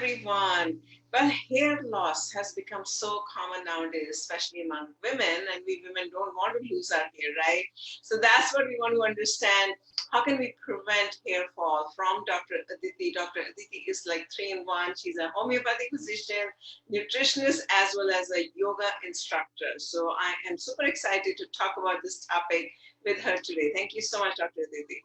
everyone. Well, hair loss has become so common nowadays, especially among women, and we women don't want to lose our hair, right? So that's what we want to understand. How can we prevent hair fall from Dr. Aditi? Dr. Aditi is like three in one. She's a homeopathic physician, nutritionist, as well as a yoga instructor. So I am super excited to talk about this topic with her today. Thank you so much, Dr. Aditi.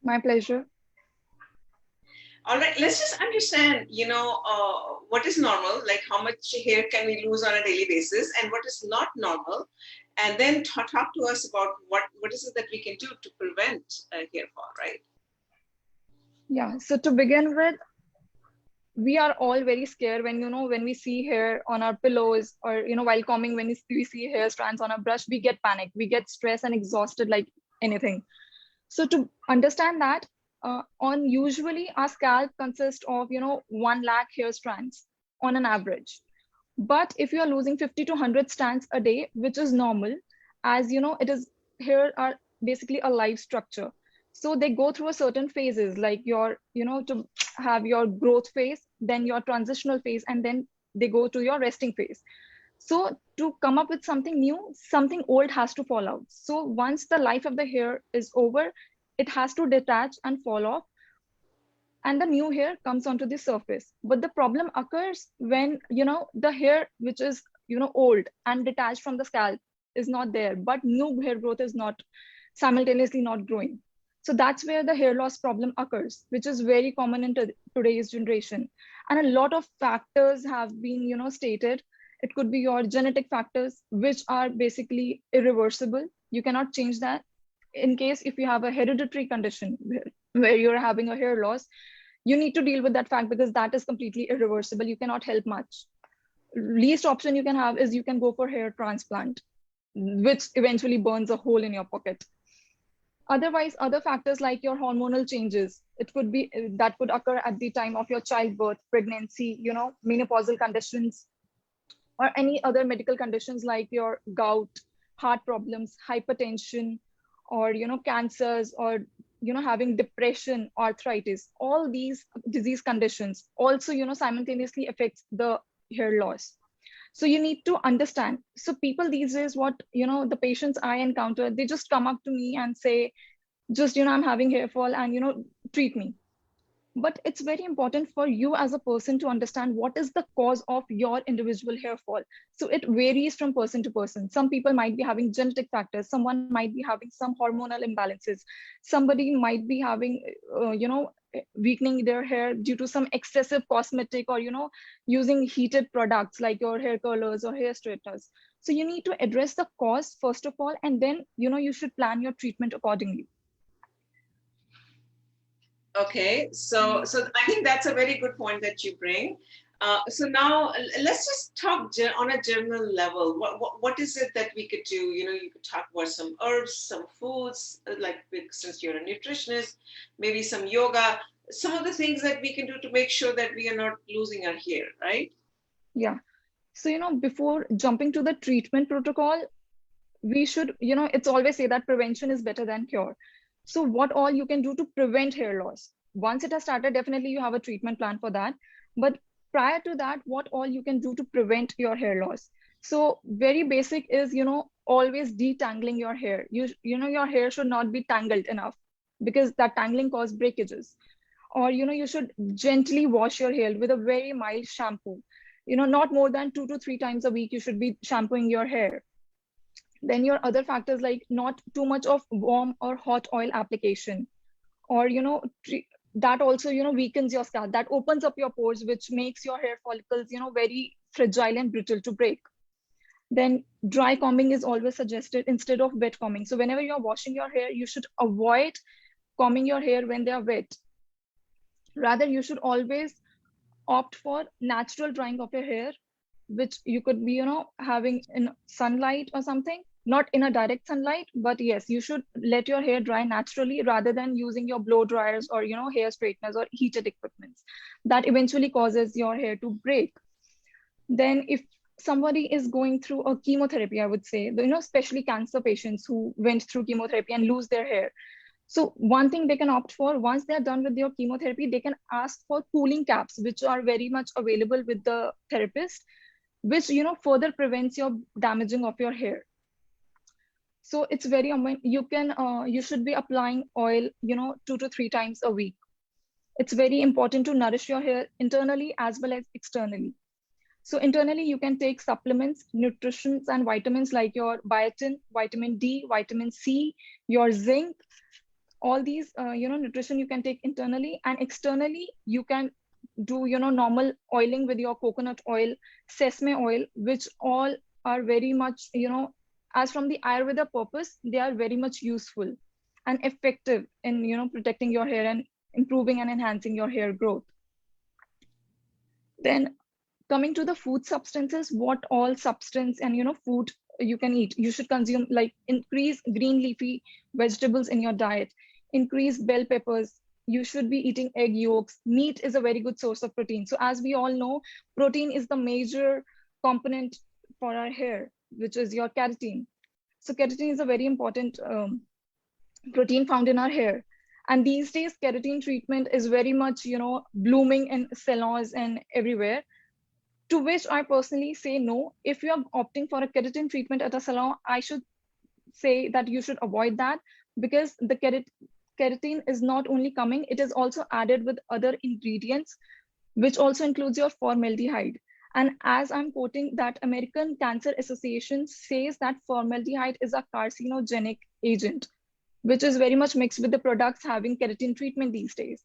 My pleasure. All right, let's just understand, what is normal, like how much hair can we lose on a daily basis, and what is not normal, and then talk to us about what is it that we can do to prevent hair fall, right? Yeah. So to begin with, we are all very scared when when we see hair on our pillows, or while combing, when we see hair strands on a brush, we get panic, we get stressed and exhausted like anything. So to understand that, on usually our scalp consists of 1 lakh hair strands on an average. But if you are losing 50 to 100 strands a day, which is normal, as it is, hair are basically a live structure. So they go through a certain phases, like your to have your growth phase, then your transitional phase, and then they go to your resting phase. So to come up with something new, something old has to fall out. So once the life of the hair is over, it has to detach and fall off, and the new hair comes onto the surface. But the problem occurs when the hair which is old and detached from the scalp is not there, but new hair growth is not simultaneously not growing. So that's where the hair loss problem occurs, which is very common in today's generation. And a lot of factors have been stated. It could be your genetic factors, which are basically irreversible. You cannot change that. In case if you have a hereditary condition where you're having a hair loss, you need to deal with that fact, because that is completely irreversible. You cannot help much. Least option you can have is you can go for hair transplant, which eventually burns a hole in your pocket. Otherwise, other factors like your hormonal changes, it could be that could occur at the time of your childbirth, pregnancy, menopausal conditions, or any other medical conditions like your gout, heart problems, hypertension, or cancers, or having depression, arthritis. All these disease conditions also simultaneously affects the hair loss. So you need to understand. So people these days, what the patients I encounter, they just come up to me and say, just I'm having hair fall, and treat me. But it's very important for you as a person to understand what is the cause of your individual hair fall. So it varies from person to person. Some people might be having genetic factors, someone might be having some hormonal imbalances, somebody might be having weakening their hair due to some excessive cosmetic, or using heated products like your hair curlers or hair straighteners. So you need to address the cause first of all, and then you should plan your treatment accordingly. Okay, so I think that's a very good point that you bring. So now let's just talk on a general level. What is it that we could do? You could talk about some herbs, some foods, like since you're a nutritionist, maybe some yoga, some of the things that we can do to make sure that we are not losing our hair, right? Yeah. So before jumping to the treatment protocol, we should, it's always say that prevention is better than cure. So what all you can do to prevent hair loss? Once it has started, definitely you have a treatment plan for that. But prior to that, what all you can do to prevent your hair loss? So very basic is, always detangling your hair. Your hair should not be tangled enough, because that tangling causes breakages. Or, you should gently wash your hair with a very mild shampoo. Not more than 2 to 3 times a week, you should be shampooing your hair. Then your other factors, like not too much of warm or hot oil application, or that also weakens your scalp, that opens up your pores, which makes your hair follicles very fragile and brittle to break. Then dry combing is always suggested instead of wet combing. So whenever you're washing your hair, you should avoid combing your hair when they are wet. Rather, you should always opt for natural drying of your hair, which you could be having in sunlight or something, not in a direct sunlight, but yes, you should let your hair dry naturally rather than using your blow dryers or hair straighteners or heated equipments. That eventually causes your hair to break. Then if somebody is going through a chemotherapy, I would say, especially cancer patients who went through chemotherapy and lose their hair, So one thing they can opt for, once they're done with your chemotherapy, they can ask for cooling caps, which are very much available with the therapist, which, further prevents your damaging of your hair. So it's very, you should be applying oil, 2 to 3 times a week. It's very important to nourish your hair internally as well as externally. So internally, you can take supplements, nutritions, and vitamins like your biotin, vitamin D, vitamin C, your zinc. All these, nutrition you can take internally, and externally, you can do, normal oiling with your coconut oil, sesame oil, which all are very much, as from the Ayurveda purpose, they are very much useful and effective in, protecting your hair and improving and enhancing your hair growth. Then coming to the food substances, what all substance and, food you can eat. You should consume, like, increase green leafy vegetables in your diet, increase bell peppers. You should be eating egg yolks. Meat is a very good source of protein. So as we all know, protein is the major component for our hair, which is your keratin. So keratin is a very important protein found in our hair. And these days, keratin treatment is very much, blooming in salons and everywhere. To which I personally say no. If you are opting for a keratin treatment at a salon, I should say that you should avoid that, because the keratin is not only coming, it is also added with other ingredients, which also includes your formaldehyde. And as I'm quoting, that American Cancer Association says that formaldehyde is a carcinogenic agent, which is very much mixed with the products having keratin treatment these days.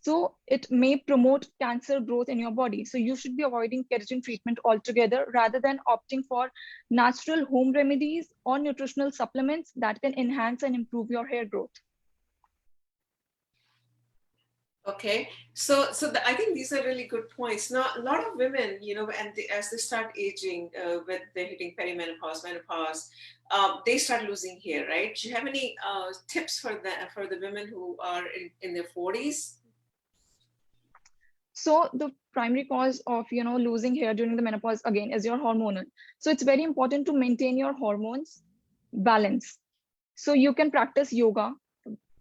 So it may promote cancer growth in your body. So you should be avoiding keratin treatment altogether, rather than opting for natural home remedies or nutritional supplements that can enhance and improve your hair growth. Okay, so I think these are really good points. Now, a lot of women, and as they start aging, when they're hitting perimenopause, menopause, they start losing hair, right? Do you have any tips for the women who are in their 40s? So the primary cause of, losing hair during the menopause, again, is your hormonal. So it's very important to maintain your hormones balance. So you can practice yoga,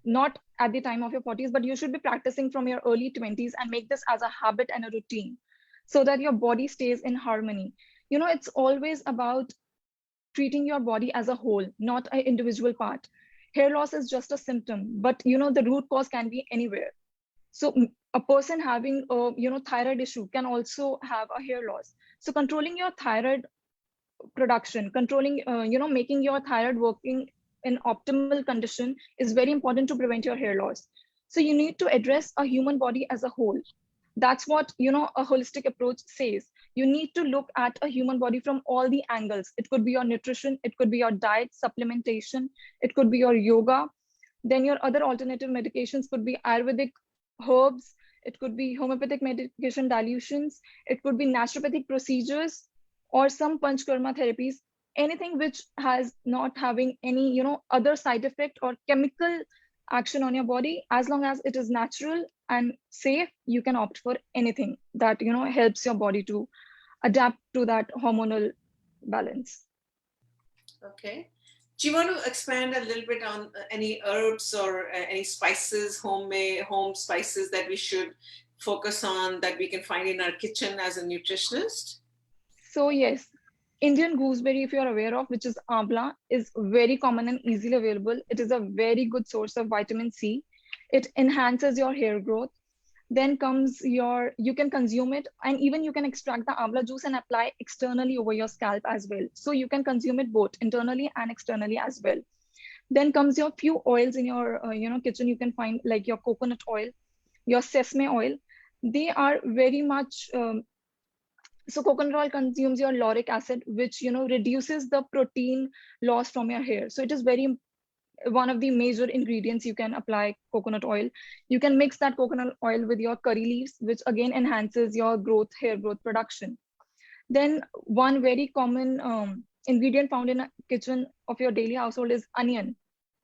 not at the time of your 40s, but you should be practicing from your early 20s and make this as a habit and a routine, so that your body stays in harmony. It's always about treating your body as a whole, not an individual part. Hair loss is just a symptom, but, the root cause can be anywhere. So a person having a, thyroid issue can also have a hair loss. So controlling your thyroid production, controlling, making your thyroid working in optimal condition is very important to prevent your hair loss. So you need to address a human body as a whole. That's what, a holistic approach says. You need to look at a human body from all the angles. It could be your nutrition, it could be your diet, supplementation, it could be your yoga. Then your other alternative medications could be Ayurvedic herbs, it could be homeopathic medication dilutions, it could be naturopathic procedures, or some panchkarma therapies. Anything which has not having any, other side effect or chemical action on your body, as long as it is natural and safe, you can opt for anything that, helps your body to adapt to that hormonal balance. Okay. Do you want to expand a little bit on any herbs or any spices, home spices that we should focus on, that we can find in our kitchen as a nutritionist? So yes, Indian gooseberry, if you're aware of, which is amla, is very common and easily available. It is a very good source of vitamin C. It enhances your hair growth. Then comes you can consume it, and even you can extract the amla juice and apply externally over your scalp as well. So you can consume it both internally and externally as well. Then comes your few oils in your, kitchen. You can find like your coconut oil, your sesame oil. They are very much, so coconut oil consumes your lauric acid, which, reduces the protein loss from your hair. So it is very one of the major ingredients. You can apply coconut oil. You can mix that coconut oil with your curry leaves, which again enhances your hair growth production. Then one very common ingredient found in a kitchen of your daily household is onion.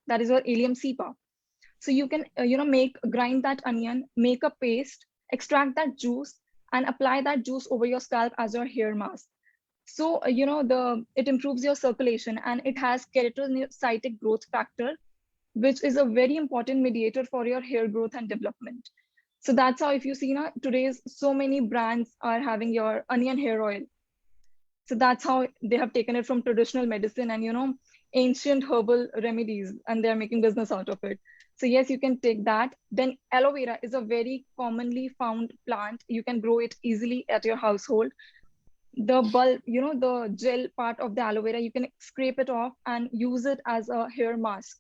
That is your Allium cepa. So you can, grind that onion, make a paste, extract that juice, and apply that juice over your scalp as your hair mask. So, it improves your circulation, and it has keratinocytic growth factor, which is a very important mediator for your hair growth and development. So that's how, if you see now, today's so many brands are having your onion hair oil. So that's how they have taken it from traditional medicine and, ancient herbal remedies, and they're making business out of it. So yes, you can take that. Then aloe vera is a very commonly found plant. You can grow it easily at your household. The bulb, the gel part of the aloe vera, you can scrape it off and use it as a hair mask.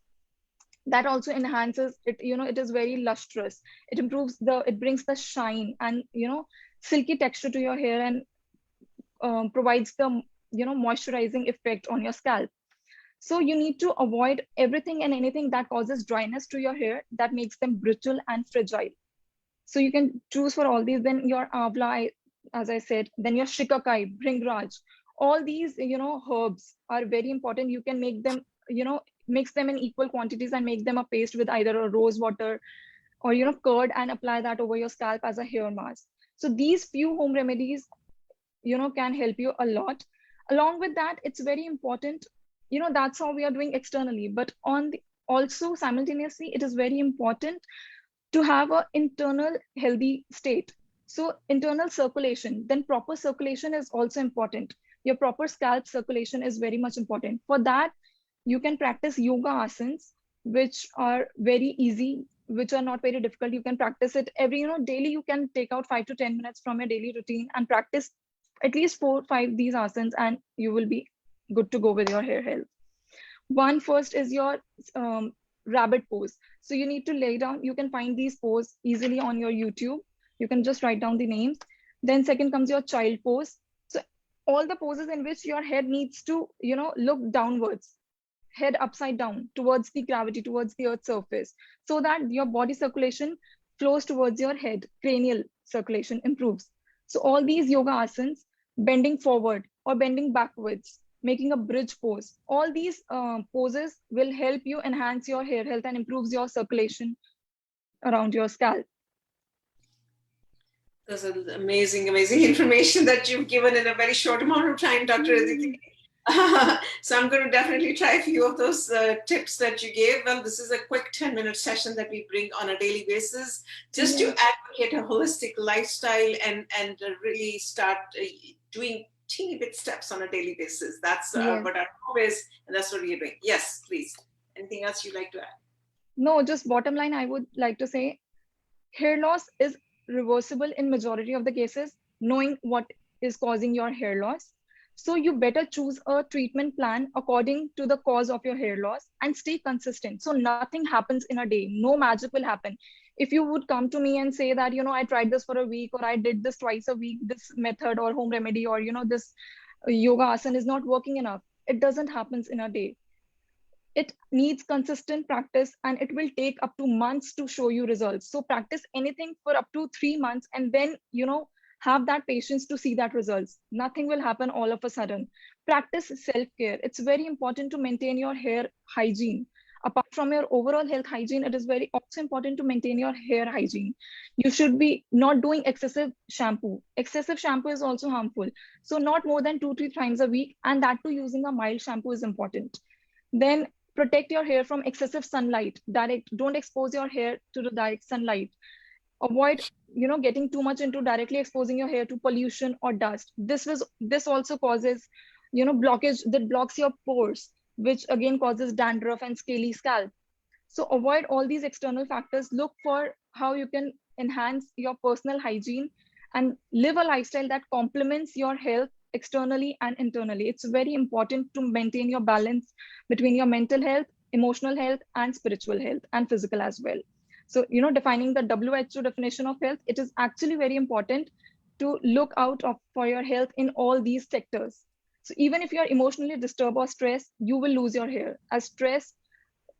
That also enhances it. It is very lustrous. It brings the shine and, silky texture to your hair, and provides the, moisturizing effect on your scalp. So you need to avoid everything and anything that causes dryness to your hair, that makes them brittle and fragile. So you can choose for all these. Then your avla, as I said, then your shikakai, bhringraj, all these, herbs are very important. You can make them, mix them in equal quantities and make them a paste with either a rose water or, curd, and apply that over your scalp as a hair mask. So these few home remedies, can help you a lot. Along with that, it's very important, that's how we are doing externally, but also simultaneously, it is very important to have an internal healthy state. So internal circulation, then proper circulation is also important. Your proper scalp circulation is very much important. For that, you can practice yoga asanas, which are very easy, which are not very difficult. You can practice it every, daily. You can take out 5 to 10 minutes from your daily routine and practice at least 4 or 5 these asanas, and you will be good to go with your hair health. One first is your rabbit pose. So you need to lay down. You can find these pose easily on your YouTube. You can just write down the names. Then second comes your child pose. So all the poses in which your head needs to, look downwards, head upside down towards the gravity, towards the earth's surface, so that your body circulation flows towards your head, cranial circulation improves. So all these yoga asanas, bending forward or bending backwards, making a bridge pose, all these poses will help you enhance your hair health and improves your circulation around your scalp. Those are amazing, amazing information that you've given in a very short amount of time, Dr. Aditi. So I'm going to definitely try a few of those tips that you gave. Well, this is a quick 10-minute session that we bring on a daily basis, just to advocate a holistic lifestyle and really start doing teeny bit steps on a daily basis. That's what our hope is, and that's what we're doing. Yes, please. Anything else you'd like to add? No, just bottom line, I would like to say hair loss is reversible in majority of the cases, knowing what is causing your hair loss. So you better choose a treatment plan according to the cause of your hair loss and stay consistent. So nothing happens in a day. No magic will happen. If you would come to me and say that, I tried this for a week, or I did this twice a week, this method or home remedy, or, this yoga asana is not working enough, it doesn't happen in a day. It needs consistent practice, and it will take up to months to show you results. So practice anything for up to 3 months, and then, have that patience to see that results. Nothing will happen all of a sudden. Practice self-care. It's very important to maintain your hair hygiene. Apart from your overall health hygiene, it is very also important to maintain your hair hygiene. You should be not doing excessive shampoo. Excessive shampoo is also harmful. So not more than 2-3 times a week, and that too using a mild shampoo is important. Then protect your hair from excessive sunlight. Don't expose your hair to the direct sunlight. Avoid, getting too much into directly exposing your hair to pollution or dust. This also causes, blockage that blocks your pores, which again causes dandruff and scaly scalp. So avoid all these external factors. Look for how you can enhance your personal hygiene and live a lifestyle that complements your health externally and internally. It's very important to maintain your balance between your mental health, emotional health, and spiritual health, and physical as well. So, defining the WHO definition of health, it is actually very important to look out for your health in all these sectors. So even if you're emotionally disturbed or stressed, you will lose your hair, as stress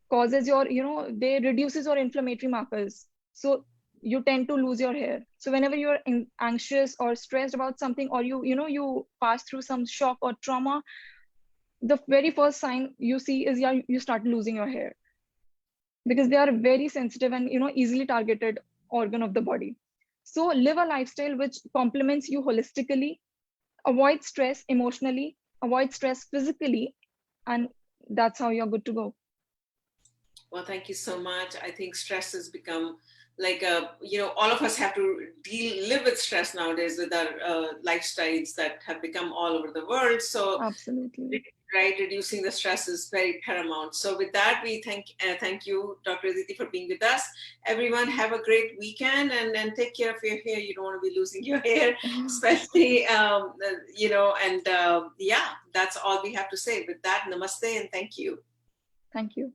causes your, they reduces your inflammatory markers. So you tend to lose your hair. So whenever you're anxious or stressed about something, or you pass through some shock or trauma, the very first sign you see is you start losing your hair, because they are very sensitive and easily targeted organ of the body. So live a lifestyle which complements you holistically. Avoid stress emotionally, avoid stress physically, and that's how you're good to go. Well, thank you so much. I think stress has become like a, all of us have to live with stress nowadays with our lifestyles that have become all over the world. So, Absolutely. right, reducing the stress is very paramount. So, with that, we thank you, Dr. Aditi, for being with us. Everyone, have a great weekend and take care of your hair. You don't want to be losing your hair, especially, and yeah, that's all we have to say. With that, namaste and thank you. Thank you.